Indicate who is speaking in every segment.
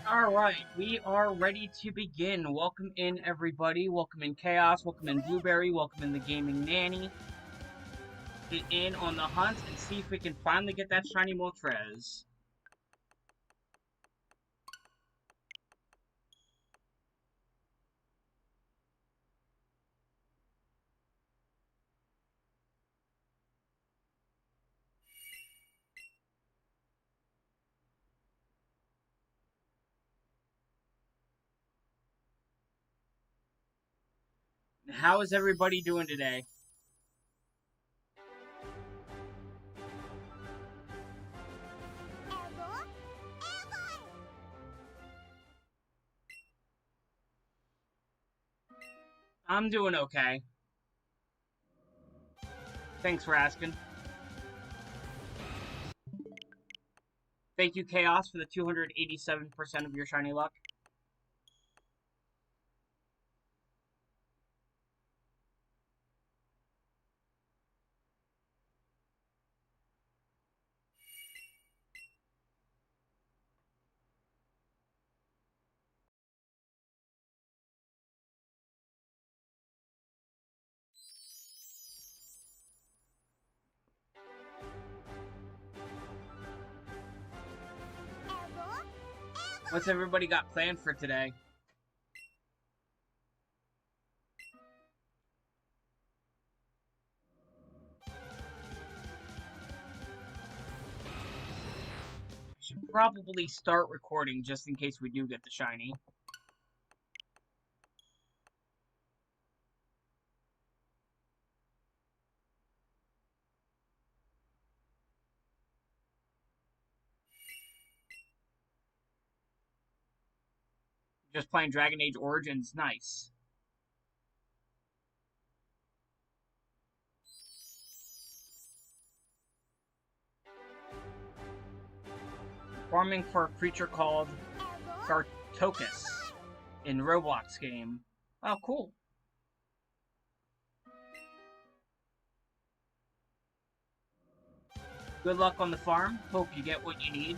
Speaker 1: Alright, we are ready to begin. Welcome in, everybody. Welcome in Chaos. Welcome in Blueberry. Welcome in the Gaming Nanny. Get in on the hunt and see if we can finally get that shiny Moltres. How is everybody doing today? I'm doing okay. Thanks for asking. Thank you, Chaos, for the 287% of your shiny luck. What's everybody got planned for today? Should probably start recording just in case we do get the shiny. Just playing Dragon Age Origins, nice. Farming for a creature called Gartocus in Roblox game. Oh, cool. Good luck on the farm. Hope you get what you need.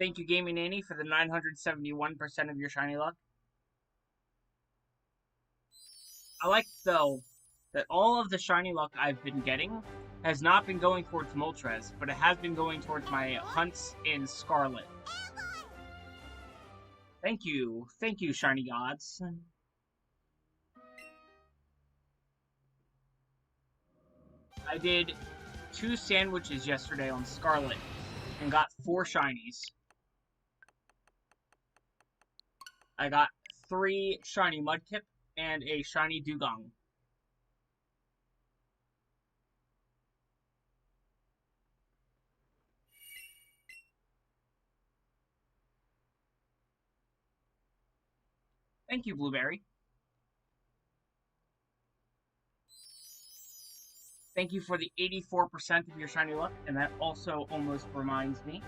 Speaker 1: Thank you, Gaming Nanny, for the 971% of your shiny luck. I like, though, that all of the shiny luck I've been getting has not been going towards Moltres, but it has been going towards my hunts in Scarlet. Thank you. Thank you, shiny gods. I did 2 sandwiches yesterday on Scarlet and got 4 shinies. I got 3 shiny Mudkip and a shiny Dugong. Thank you, Blueberry. Thank you for the 84% of your shiny luck, and that also almost reminds me.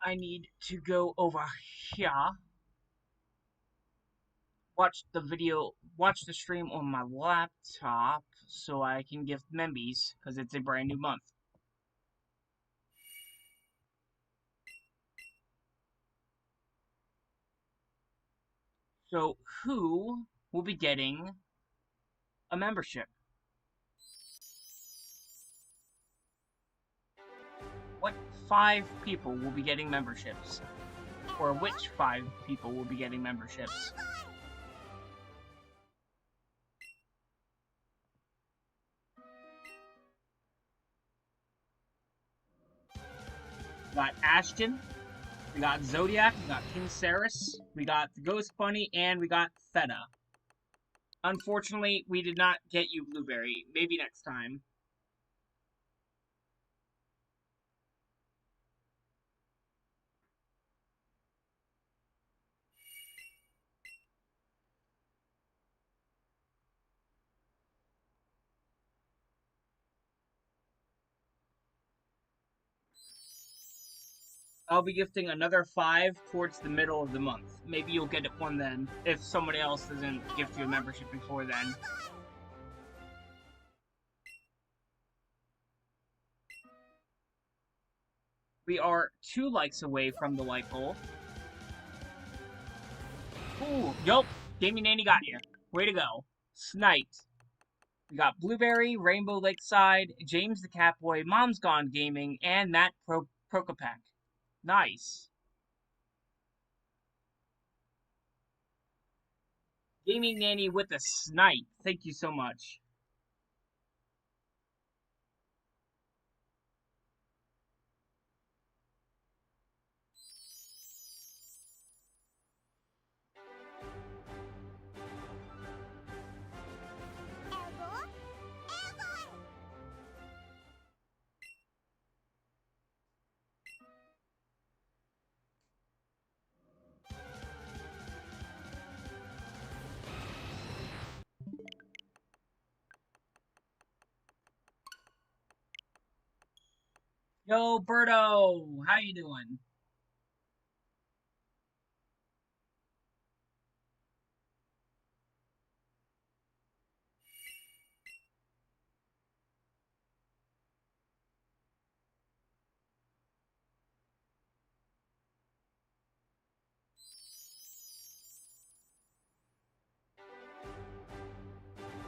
Speaker 1: I need to go over here. Watch the stream on my laptop so I can gift membies, because it's a brand new month. So, who will be getting a membership? What 5 people will be getting memberships? Or which 5 people will be getting memberships? We got Ashton, we got Zodiac, we got King Saris, we got the Ghost Bunny, and we got Theta. Unfortunately, we did not get you Blueberry. Maybe next time. I'll be gifting another 5 towards the middle of the month. Maybe you'll get one then, if somebody else doesn't gift you a membership before then. We are 2 likes away from the light goal. Ooh, yup, Gaming Nanny got you. Way to go. Sniped. We got Blueberry, Rainbow Lakeside, James the Catboy, Mom's Gone Gaming, and Matt Prokopek. Nice. Gaming Nanny with a snipe. Thank you so much. Yo, Birdo, how you doing?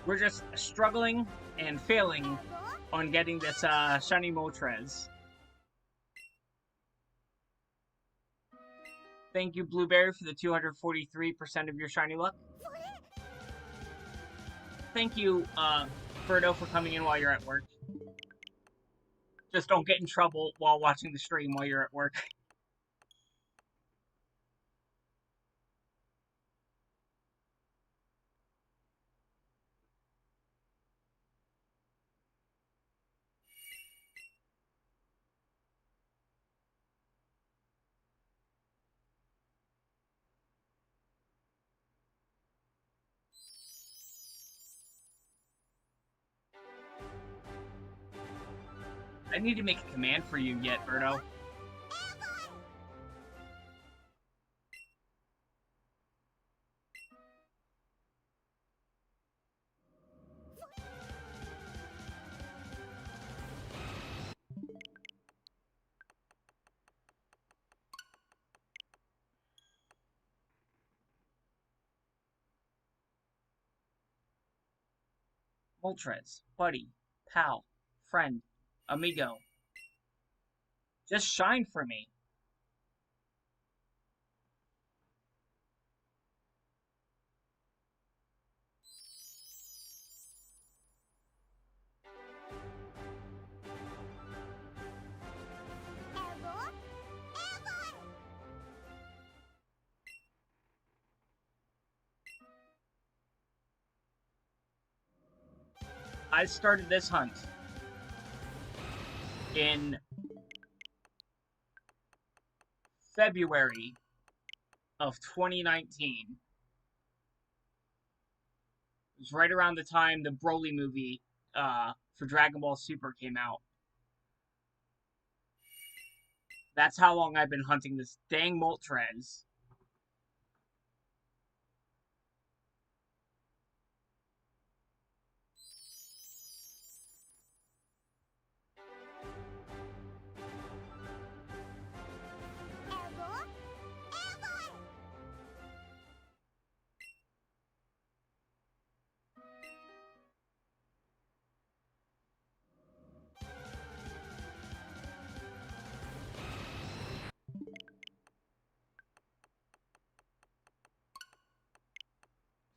Speaker 1: We're just struggling and failing on getting this shiny Moltres. Thank you, Blueberry, for the 243% of your shiny luck. Thank you, Birdo, for coming in while you're at work. Just don't get in trouble while watching the stream while you're at work. I need to make a command for you yet, Birdo. Moltres, buddy, pal, friend, amigo. Just shine for me. I started this hunt in February of 2019. It was right around the time the Broly movie for Dragon Ball Super came out. That's how long I've been hunting this dang Moltres.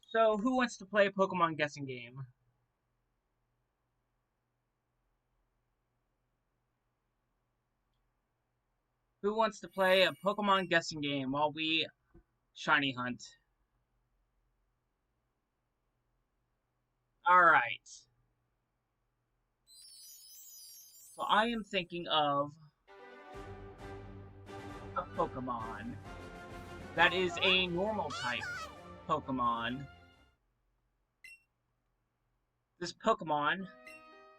Speaker 1: So, who wants to play a Pokemon guessing game? Who wants to play a Pokemon guessing game while we shiny hunt? Alright. So I am thinking of a Pokemon that is a normal type Pokemon. This Pokemon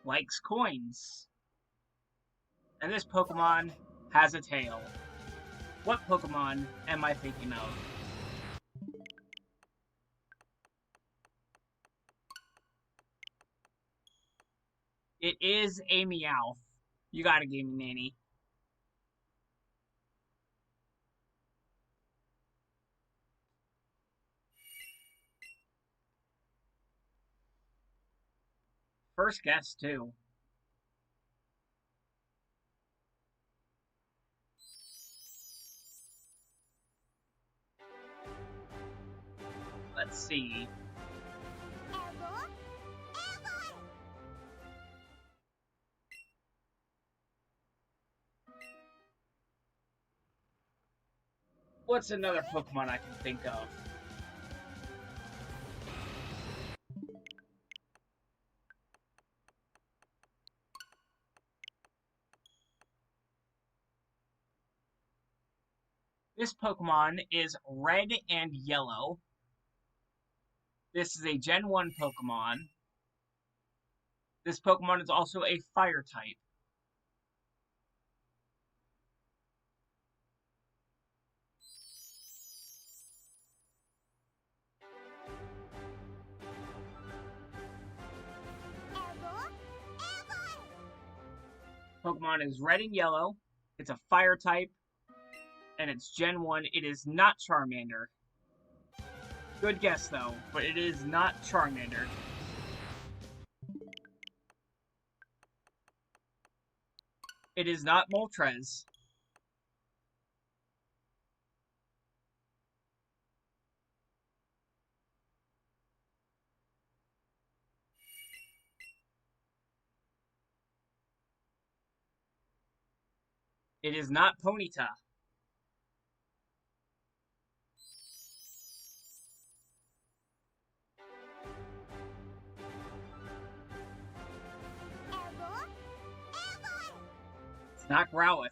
Speaker 1: likes coins. And this Pokemon has a tail. What Pokemon am I thinking of? It is a Meowth. You got a Gaming Nanny. First guess, too. Let's see. What's another Pokemon I can think of? This Pokemon is red and yellow. This is a Gen 1 Pokemon. This Pokemon is also a fire type. Pokemon is red and yellow. It's a fire type. And it's Gen 1. It is not Charmander. Good guess, though, but it is not Charmander. It is not Moltres. It is not Ponyta. It's not Growlithe.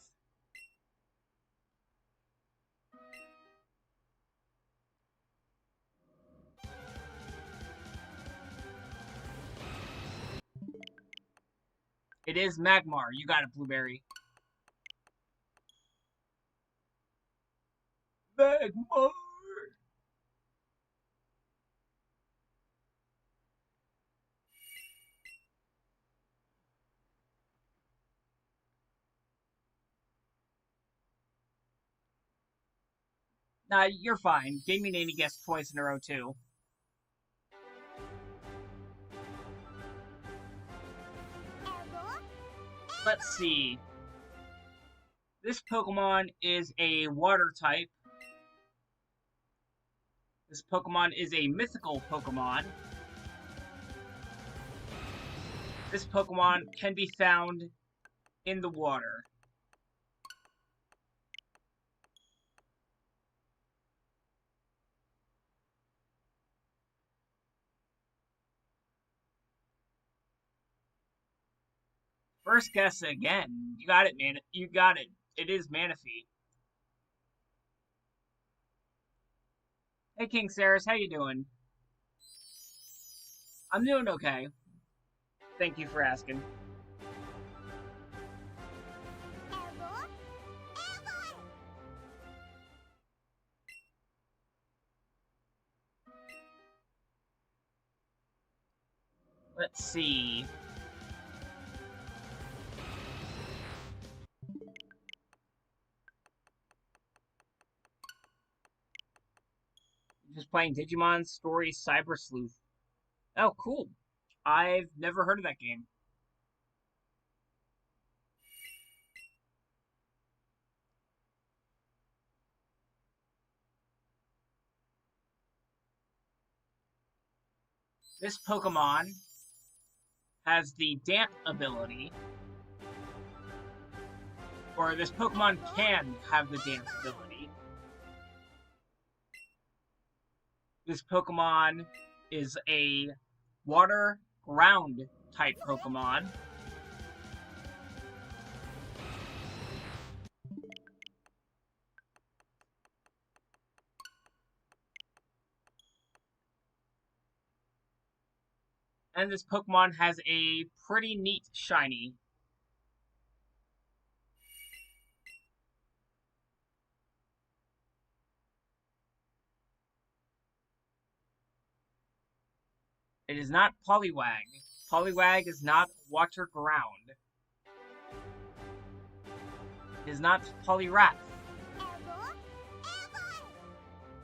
Speaker 1: It is Magmar. You got it, Blueberry. Magmar! Nah, you're fine. Gaming Nanny guessed twice in a row, too. Let's see. This Pokemon is a water type. This Pokemon is a mythical Pokemon. This Pokemon can be found in the water. First guess again. You got it, man. You got it. It is Manaphy. Hey, King Saris, how you doing? I'm doing okay. Thank you for asking. Let's see. Just playing Digimon Story Cyber Sleuth. Oh, cool. I've never heard of that game. This Pokemon has the Damp ability. Or this Pokemon can have the Damp ability. This Pokemon is a water ground type Pokemon. And this Pokemon has a pretty neat shiny. It is not Poliwag. Poliwag is not water ground. It is not Poliwrath.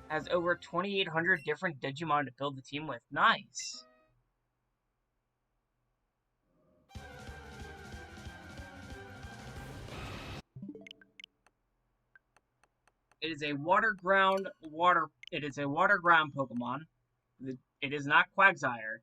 Speaker 1: Has over 2,800 different Digimon to build the team with. Nice. It is a water ground Pokemon. It is not Quagsire.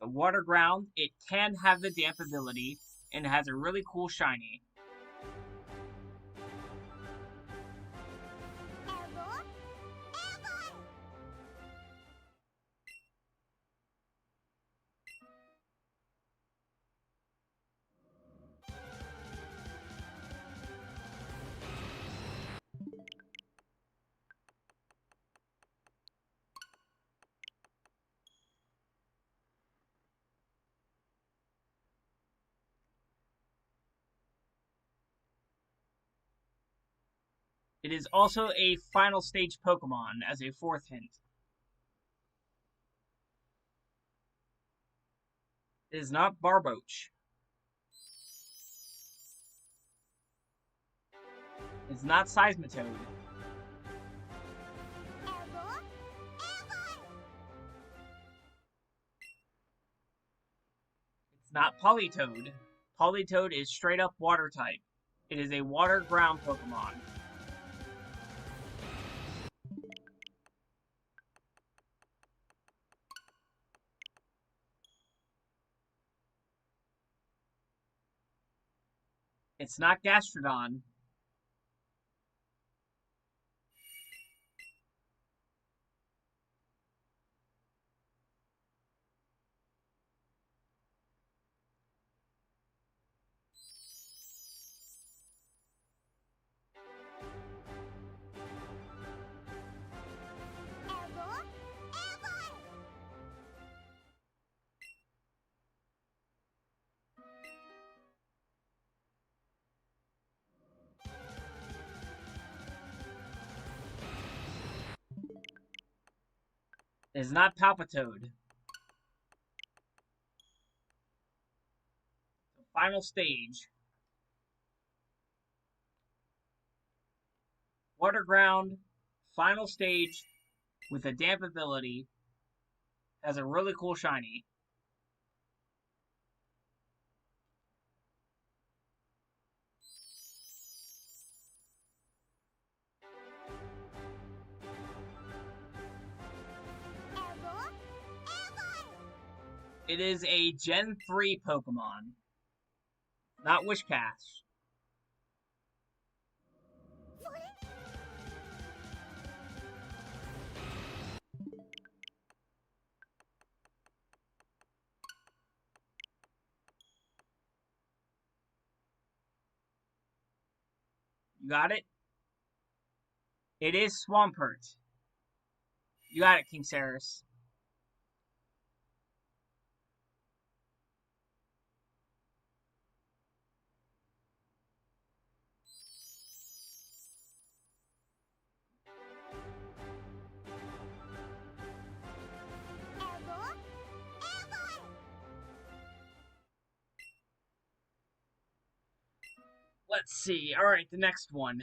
Speaker 1: The water ground, it can have the damp ability, and it has a really cool shiny. It is also a final stage Pokemon, as a fourth hint. It is not Barboach. It's not Seismitoad. It's not Politoed. Politoed is straight up water type. It is a water ground Pokemon. It's not Gastrodon. It is not Palpitoad. The final stage. Water ground, final stage, with a damp ability, has a really cool shiny. It is a Gen 3 Pokemon, not Wishcash. You got it? It is Swampert. You got it, King Saris. Let's see. Alright, the next one.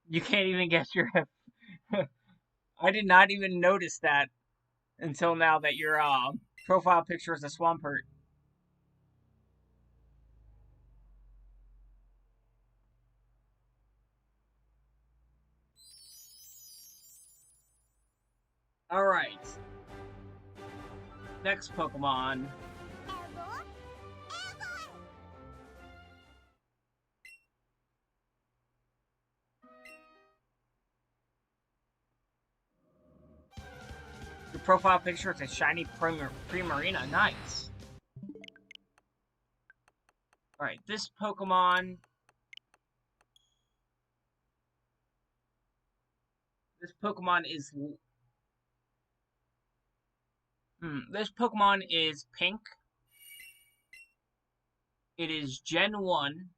Speaker 1: You can't even guess your... I did not even notice that until now that your profile picture is a Swampert. Alright. Next Pokemon. Your profile picture is a shiny Primarina. Nice. Alright, this Pokemon... This Pokemon is... This Pokemon is pink. It is Gen 1.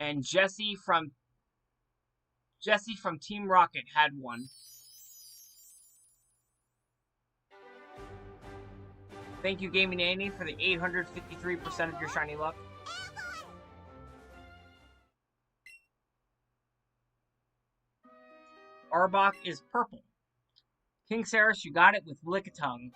Speaker 1: And Jesse from Team Rocket had one. Thank you, Gaming Annie, for the 853% of your shiny luck. Arbok is purple. King Saris, you got it with Lickitung.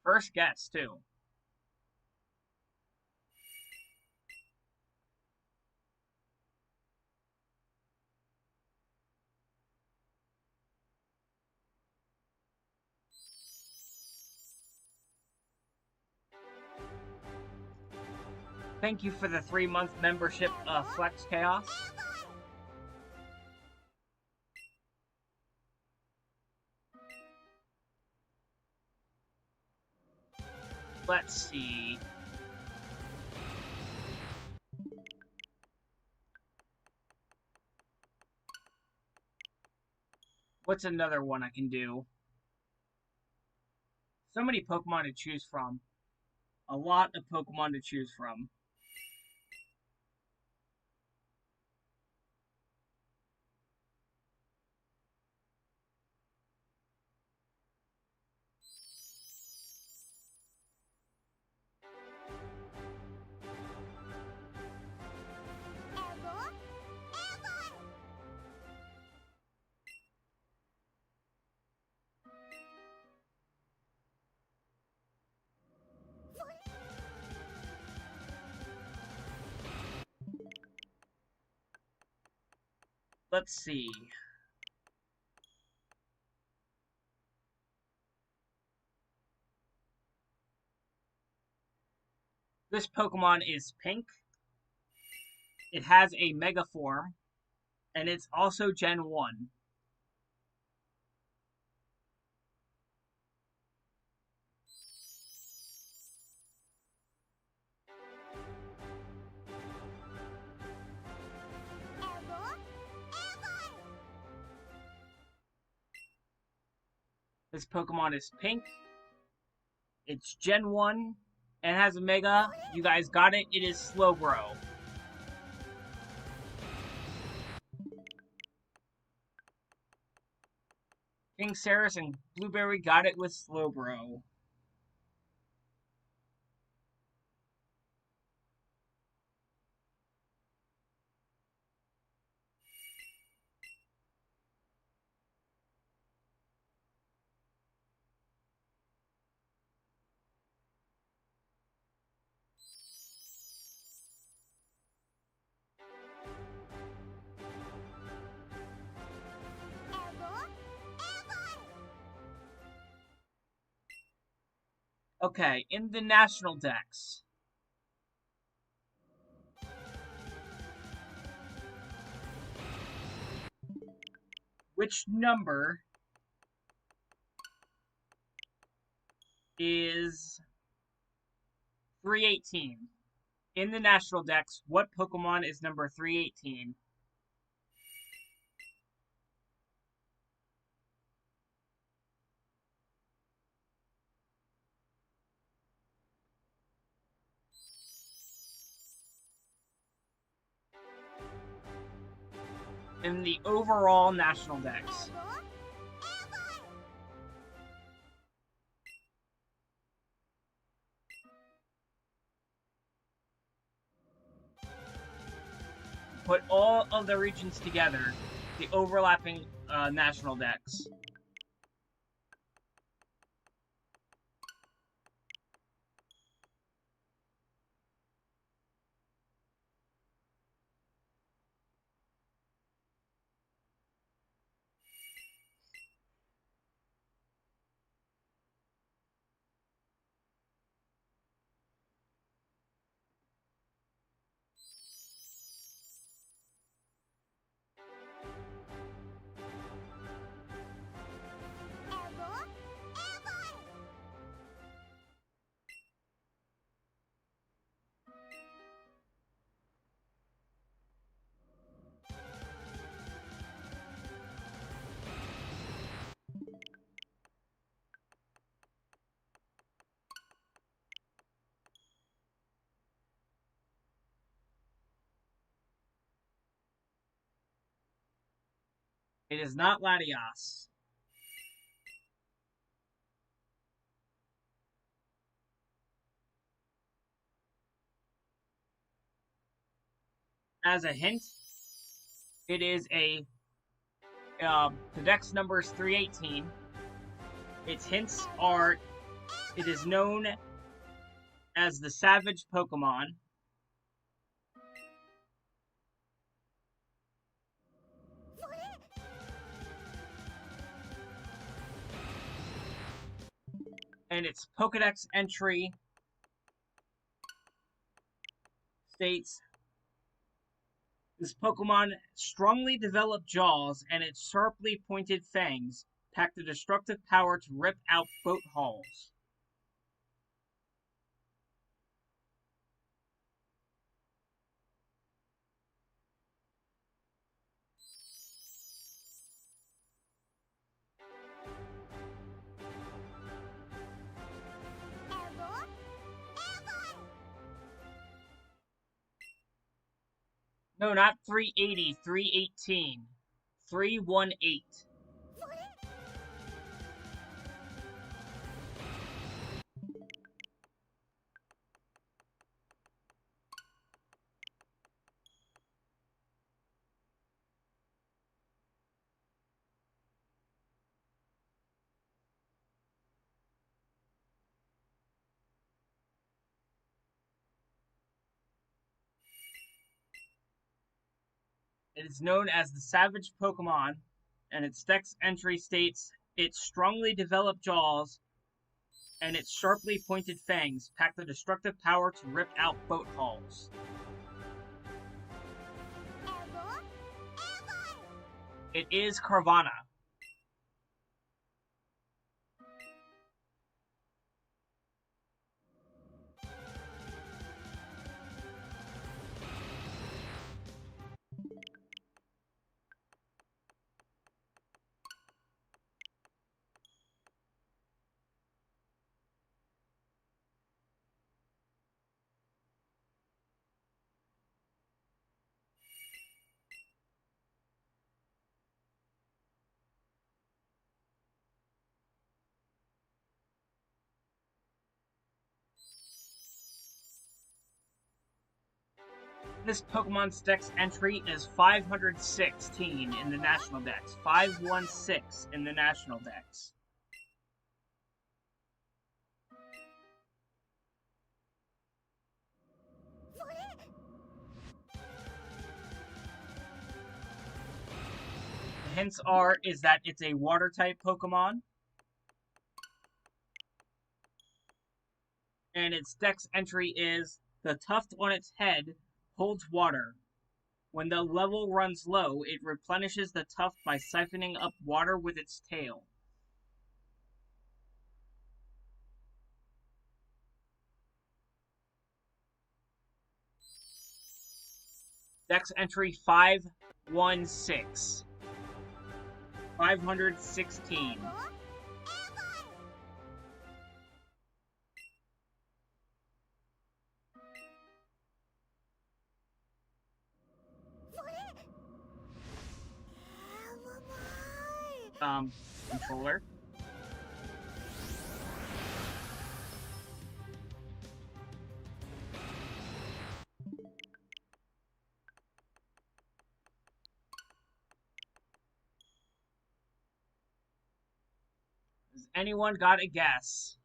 Speaker 1: First guess, too. Thank you for the 3-month membership, Flex Chaos. Let's see. What's another one I can do? So many Pokemon to choose from. A lot of Pokemon to choose from. Let's see. This Pokemon is pink. It has a Mega Form. And it's also Gen 1. This Pokemon is pink. It's Gen 1 and has a Mega. You guys got it. It is Slowbro. King Saris and Blueberry got it with Slowbro. Okay, in the National Dex. Which number is 318? In the National Dex, what Pokemon is number 318? In the overall National Dex. Put all of the regions together, the overlapping National Dex. It is not Latias. As a hint, it is the dex number is 318. Its hints are, it is known as the Savage Pokemon. And its Pokedex entry states, this Pokemon strongly developed jaws and its sharply pointed fangs pack the destructive power to rip out boat hulls. No, not 380, 318. 318. It is known as the Savage Pokemon, and its dex entry states its strongly developed jaws and its sharply pointed fangs pack the destructive power to rip out boat hulls. It is Carvana. This Pokemon's dex entry is 516 in the National Dex. 516 in the National Dex. The hints is that it's a water-type Pokemon. And its dex entry is, the tuft on its head holds water. When the level runs low, it replenishes the tuft by siphoning up water with its tail. Dex entry 516. 516. Controller. Has anyone got a guess?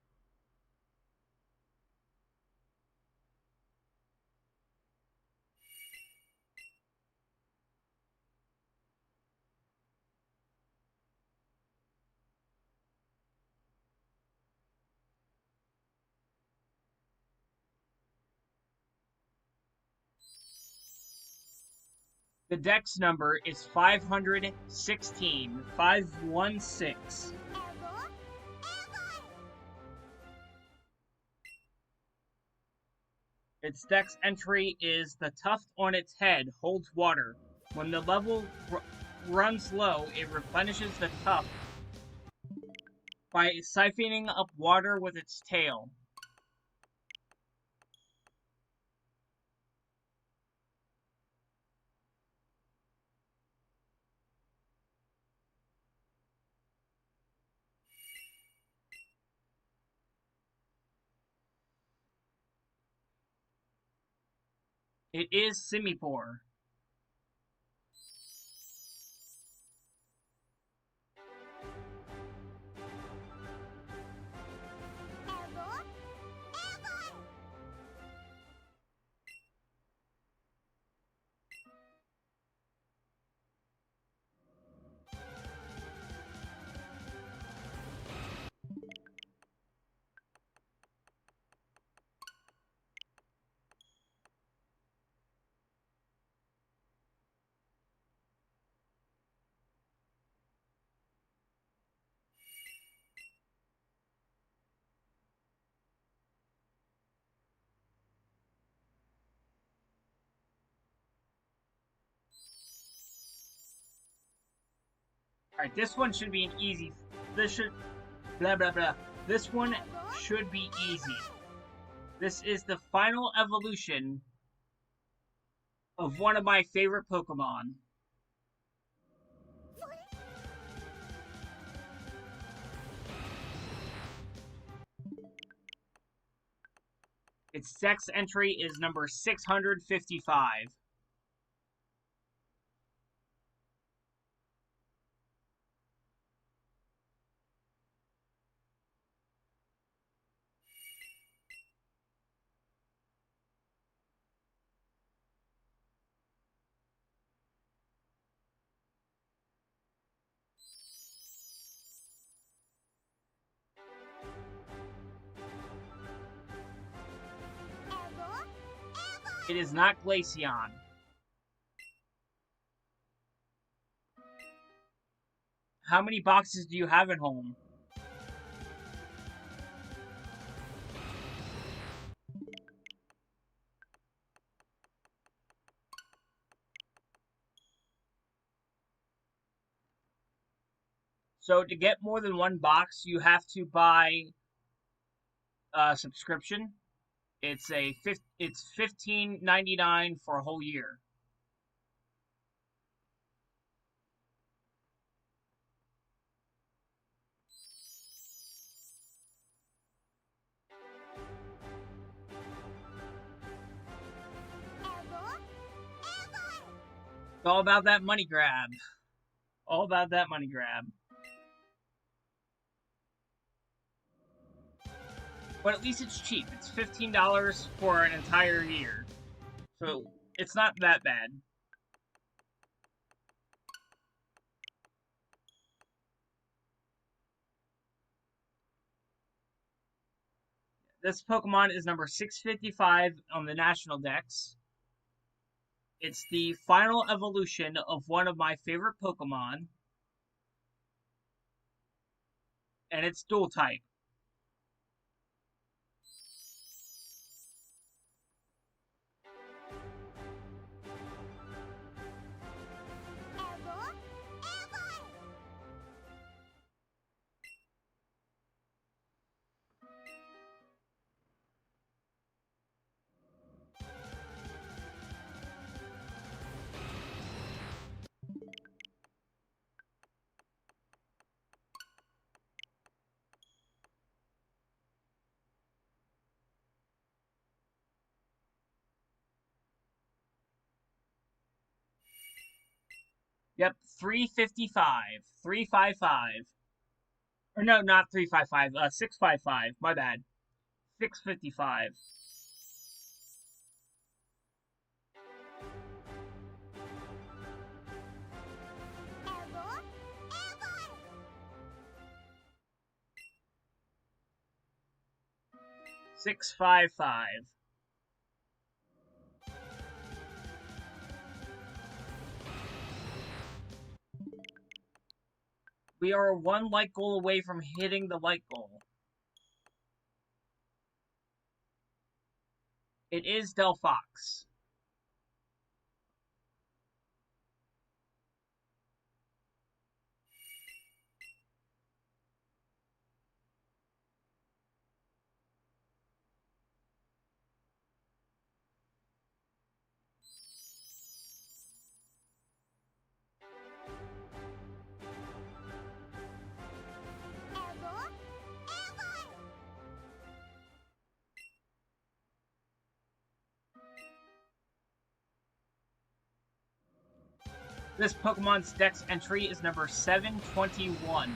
Speaker 1: The dex number is 516. 516. Its dex entry is, the tuft on its head holds water. When the level runs low, it replenishes the tuft by siphoning up water with its tail. It is Simipour. Alright, this one should be an easy. This should. Blah, blah, blah. This one should be easy. This is the final evolution of one of my favorite Pokemon. Its sex entry is number 655. It is not Glaceon. How many boxes do you have at home? So to get more than one box, you have to buy a subscription. It's $15.99 for a whole year. It's all about that money grab. All about that money grab. But at least it's cheap. It's $15 for an entire year. So it's not that bad. This Pokemon is number 655 on the National Dex. It's the final evolution of one of my favorite Pokemon. And it's dual type. Yep, 355. 355. Or no, not 355. 655. My bad. 655. $655. We are one light goal away from hitting the light goal. It is Delphox. This Pokemon's Dex entry is number 721.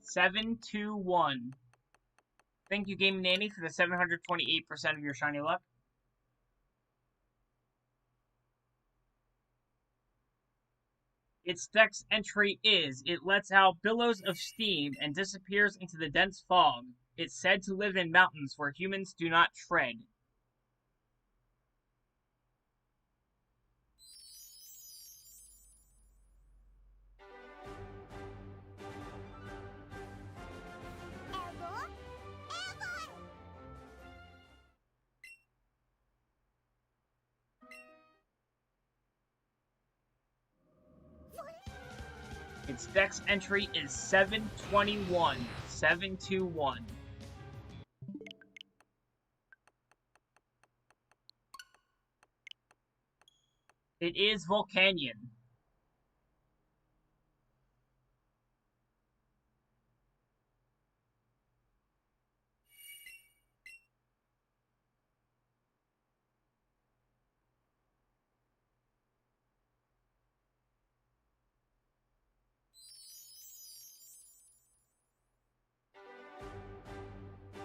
Speaker 1: 721. Thank you, Game Nanny, for the 728% of your shiny luck. Its Dex entry is, it lets out billows of steam and disappears into the dense fog. It's said to live in mountains where humans do not tread. Its Dex entry is 721. 721. It is Volcanion.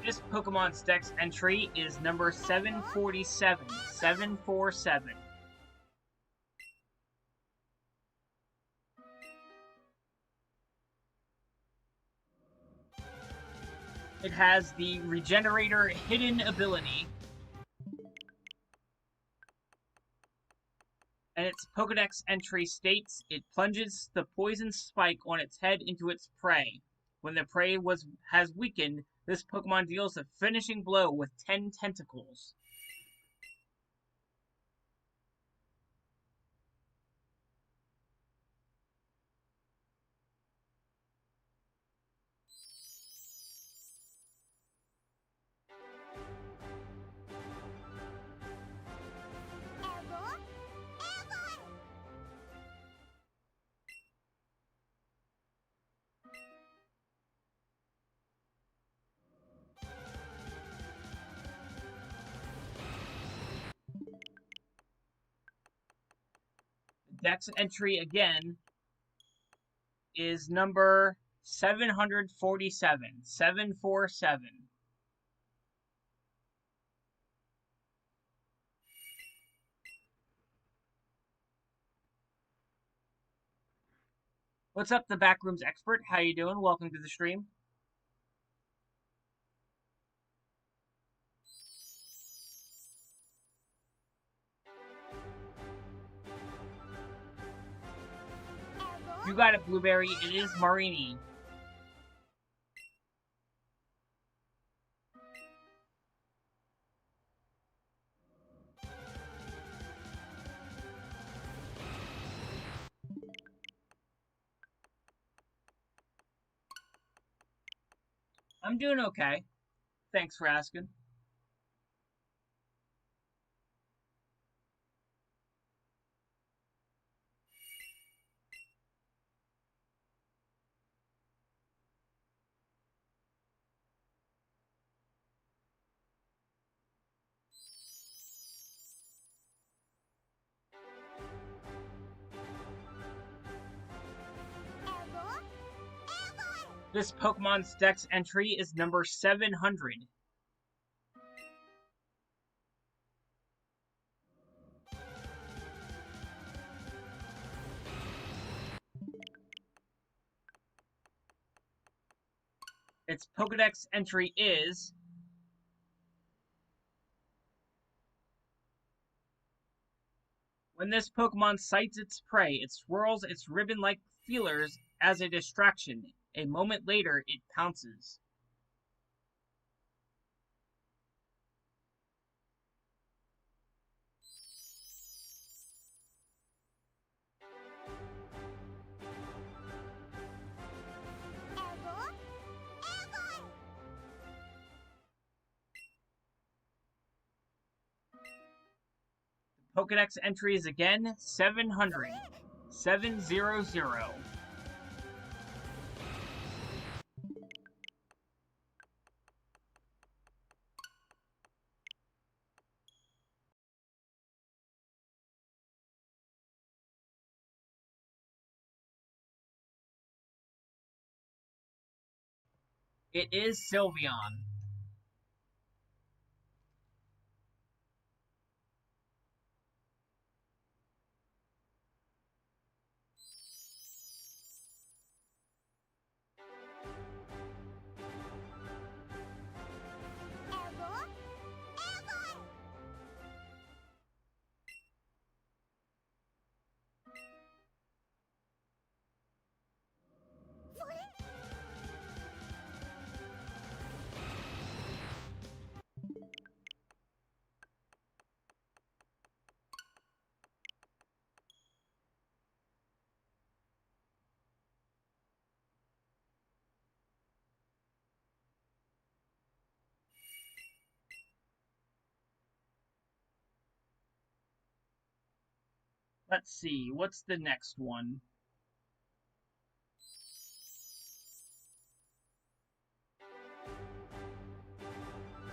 Speaker 1: This Pokemon's Dex entry is number 747. 747. It has the Regenerator hidden ability, and its Pokedex entry states it plunges the poison spike on its head into its prey. When the prey has weakened, this Pokemon deals a finishing blow with 10 tentacles. Dex entry again is number 747. 747. What's up, the Backrooms expert? How you doing? Welcome to the stream. You got it, Blueberry. It is Marini. I'm doing okay. Thanks for asking. This Pokemon's Dex entry is number 700. Its Pokedex entry is when this Pokemon sights its prey, it swirls its ribbon-like feelers as a distraction. A moment later, it pounces. Pokedex entry is again 700. 700. It is Sylveon. Let's see, what's the next one?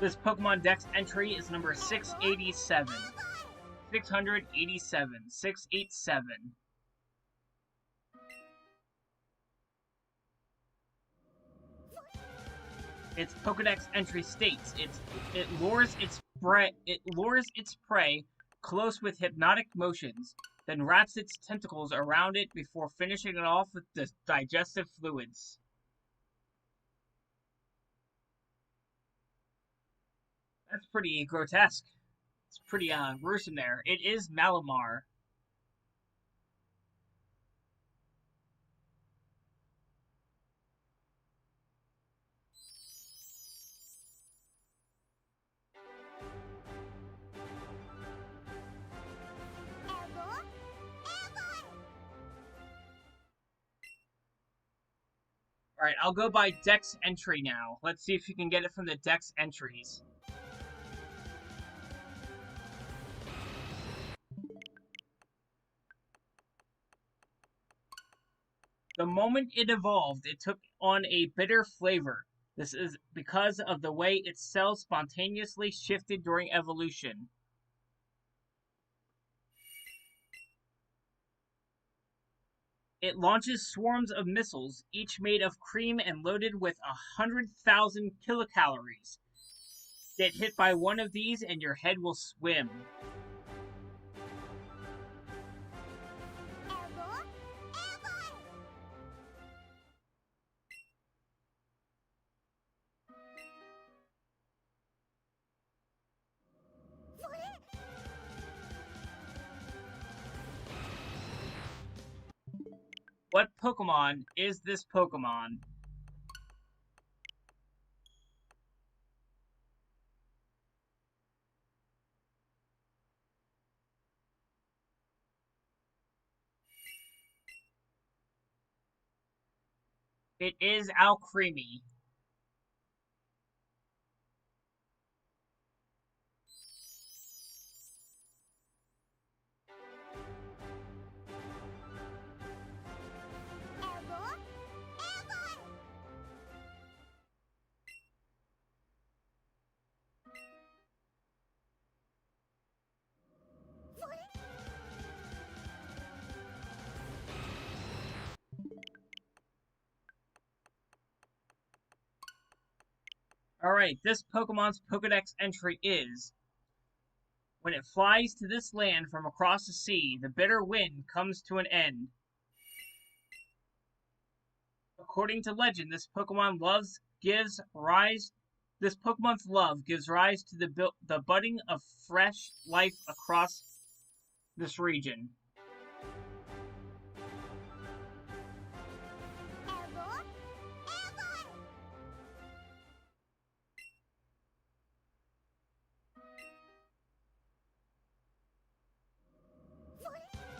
Speaker 1: This Pokemon Dex entry is number 687. 687. 687. Its Pokedex entry states it lures its prey close with hypnotic motions, then wraps its tentacles around it before finishing it off with the digestive fluids. That's pretty grotesque. It's pretty gruesome there. It is Malamar. Alright, I'll go by Dex entry now. Let's see if you can get it from the Dex entries. The moment it evolved, it took on a bitter flavor. This is because of the way its cells spontaneously shifted during evolution. It launches swarms of missiles, each made of cream and loaded with 100,000 kilocalories. Get hit by one of these and your head will swim. What Pokemon is this Pokemon? It is Alcremie. Alright, this Pokemon's Pokedex entry is: when it flies to this land from across the sea, the bitter wind comes to an end. According to legend, this Pokemon's love gives rise to the budding of fresh life across this region.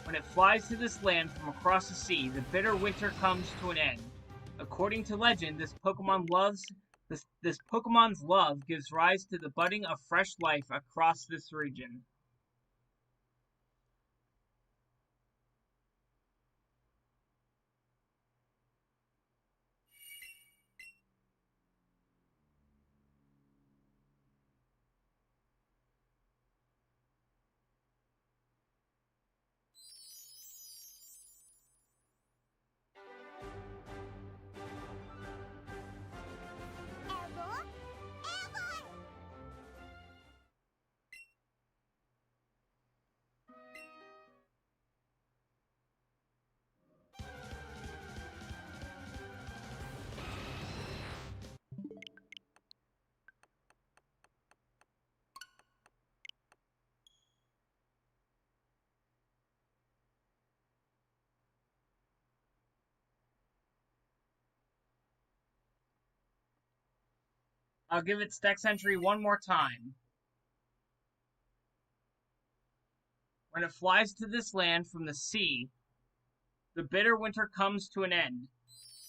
Speaker 1: When it flies to this land from across the sea, the bitter winter comes to an end. According to legend, this Pokemon's love gives rise to the budding of fresh life across this region. I'll give its dex entry one more time. When it flies to this land from the sea, the bitter winter comes to an end.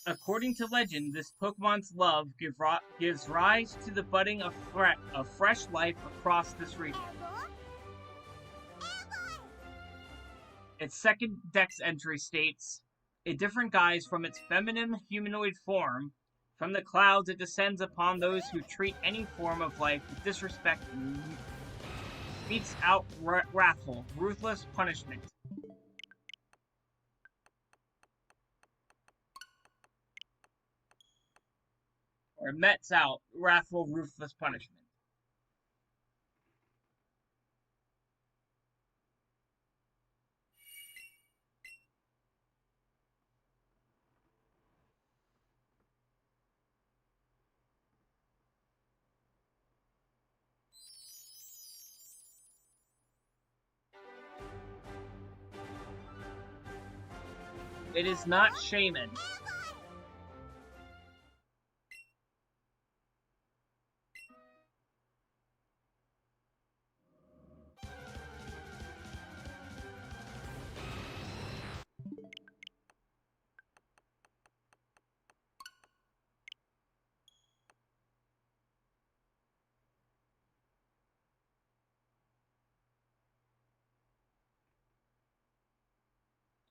Speaker 1: According to legend, this Pokemon's love gives rise to the budding of fresh life across this region. Its second dex entry states, a different guise from its feminine humanoid form. From the clouds it descends upon those who treat any form of life with disrespect and metes out wrathful, ruthless punishment. Or metes out wrathful, ruthless punishment. It is not Shaman.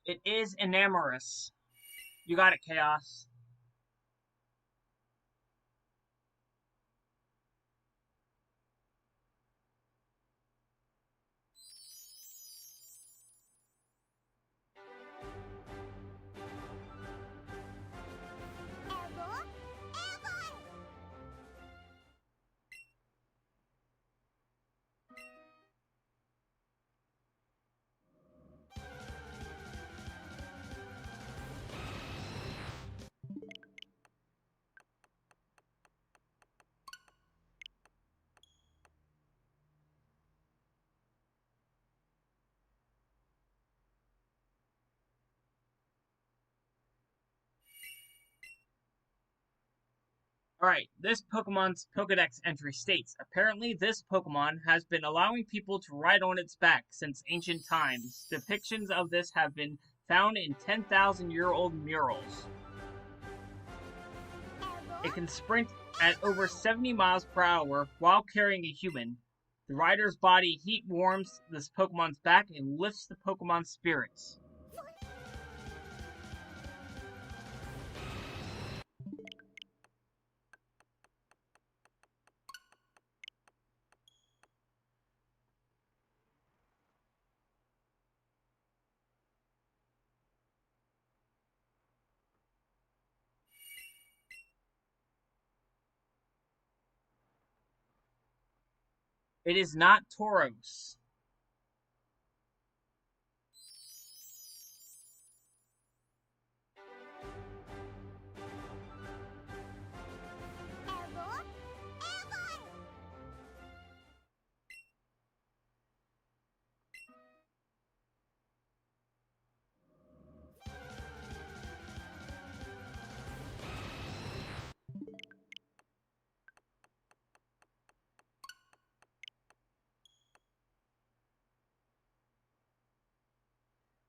Speaker 1: It is Enamorous. You got it, Chaos. Alright, this Pokemon's Pokedex entry states, apparently this Pokemon has been allowing people to ride on its back since ancient times. Depictions of this have been found in 10,000-year-old murals. It can sprint at over 70 miles per hour while carrying a human. The rider's body heat warms this Pokemon's back and lifts the Pokemon's spirits. It is not Tauros.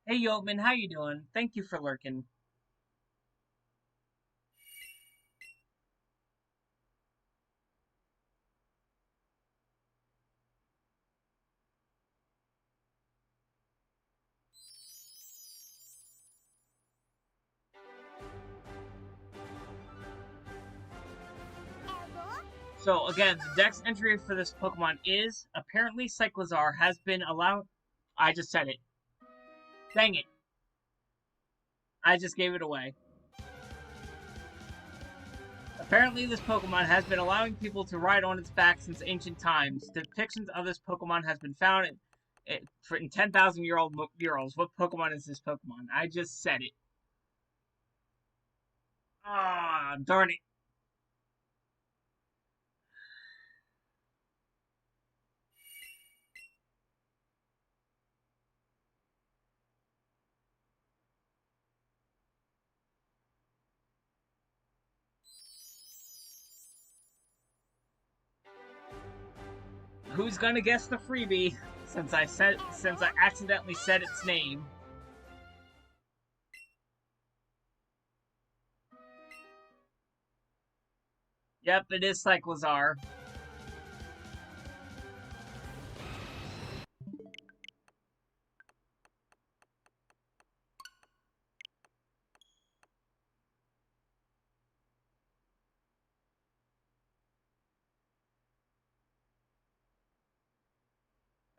Speaker 1: Hey Yeoman, how you doing? Thank you for lurking. So again, the dex entry for this Pokemon is, apparently Cyclizar has been allowed... I just said it. Dang it. I just gave it away. Apparently this Pokemon has been allowing people to ride on its back since ancient times. Depictions of this Pokemon has been found in 10,000-year-old murals. What Pokemon is this Pokemon? I just said it. Ah, darn it. Who's gonna guess the freebie? Since I accidentally said its name. Yep, it is Cyclozar.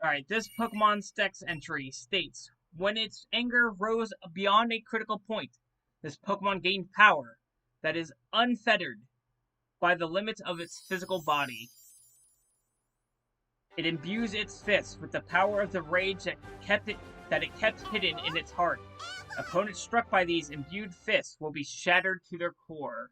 Speaker 1: Alright, this Pokemon's Dex entry states, when its anger rose beyond a critical point, this Pokemon gained power that is unfettered by the limits of its physical body. It imbues its fists with the power of the rage that it kept hidden in its heart. Opponents struck by these imbued fists will be shattered to their core.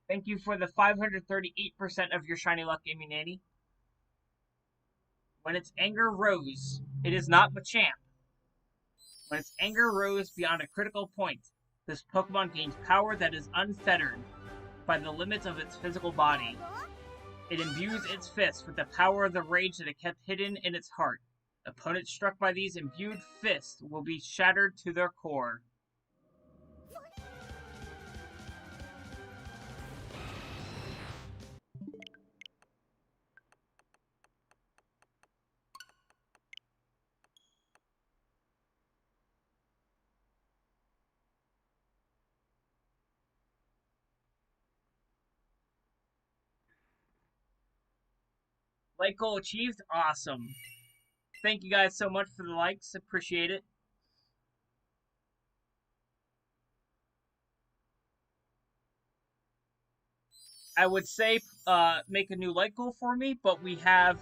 Speaker 1: Thank you for the 538% of your Shiny Luck Gaming Nanny. When its anger rose, it is not Machamp. When its anger rose beyond a critical point, this Pokemon gains power that is unfettered by the limits of its physical body. It imbues its fists with the power of the rage that it kept hidden in its heart. Opponents struck by these imbued fists will be shattered to their core. Like goal achieved? Awesome. Thank you guys so much for the likes. Appreciate it. I would say make a new like goal for me, but we have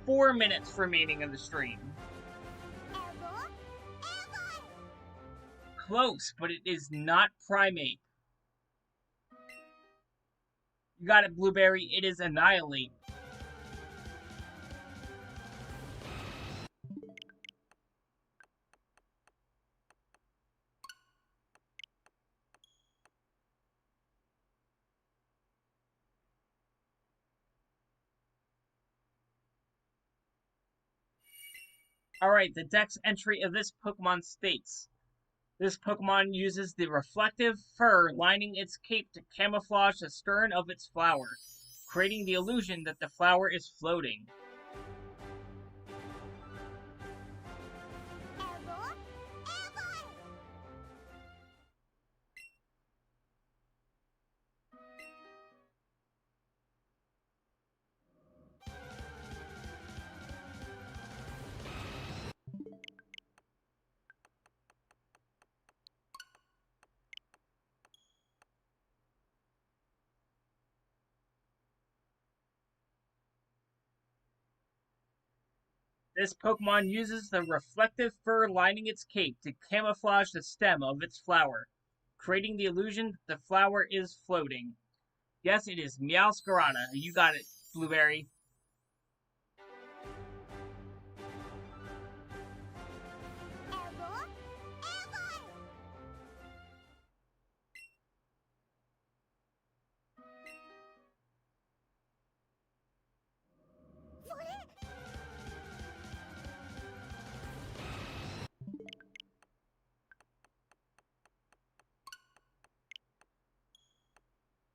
Speaker 1: 4 minutes remaining in the stream. Close, but it is not Primate. You got it, Blueberry. It is Annihilate. Alright, the Dex entry of this Pokemon states, this Pokemon uses the reflective fur lining its cape to camouflage the stern of its flower, creating the illusion that the flower is floating. This Pokemon uses the reflective fur lining its cape to camouflage the stem of its flower, creating the illusion that the flower is floating. Yes, it is Meowscarada. You got it, Blueberry.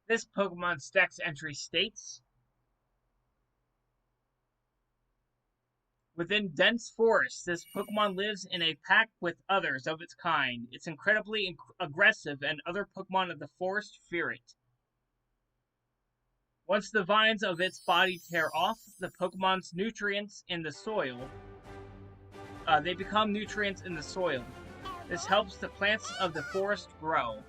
Speaker 1: This Pokemon's Dex entry states, within dense forests, this Pokemon lives in a pack with others of its kind. It's incredibly aggressive, and other Pokemon of the forest fear it. Once the vines of its body tear off the Pokemon's nutrients in the soil, they become nutrients in the soil. This helps the plants of the forest grow.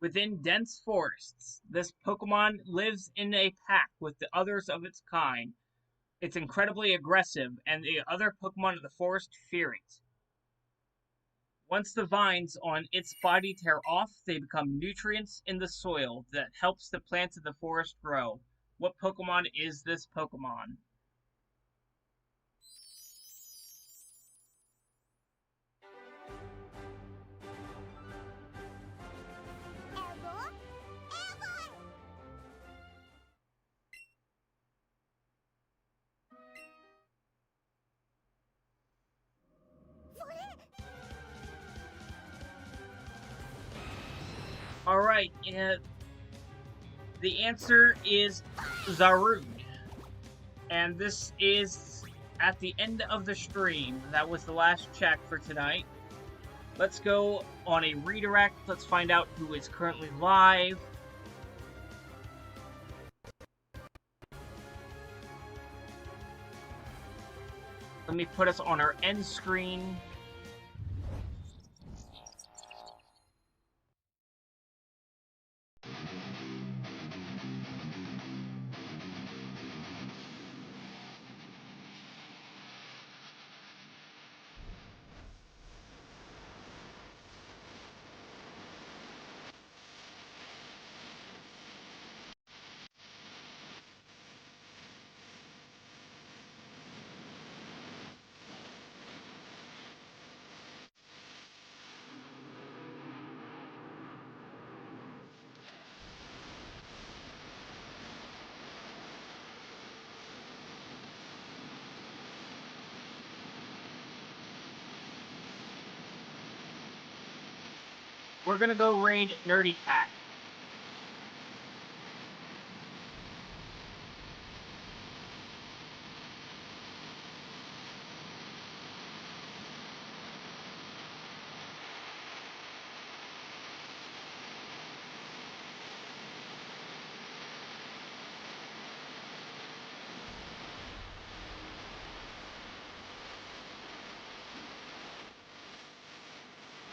Speaker 1: Within dense forests, this Pokemon lives in a pack with the others of its kind. It's incredibly aggressive, and the other Pokemon of the forest fear it. Once the vines on its body tear off, they become nutrients in the soil that helps the plants of the forest grow. What Pokemon is this Pokemon?
Speaker 2: Ever? Ever!
Speaker 1: All right, the answer is Zarude. And this is at the end of the stream. That was the last check for tonight. Let's go on a redirect. Let's find out who is currently live. Let me put us on our end screen. We're gonna go raid Nerdy Cat.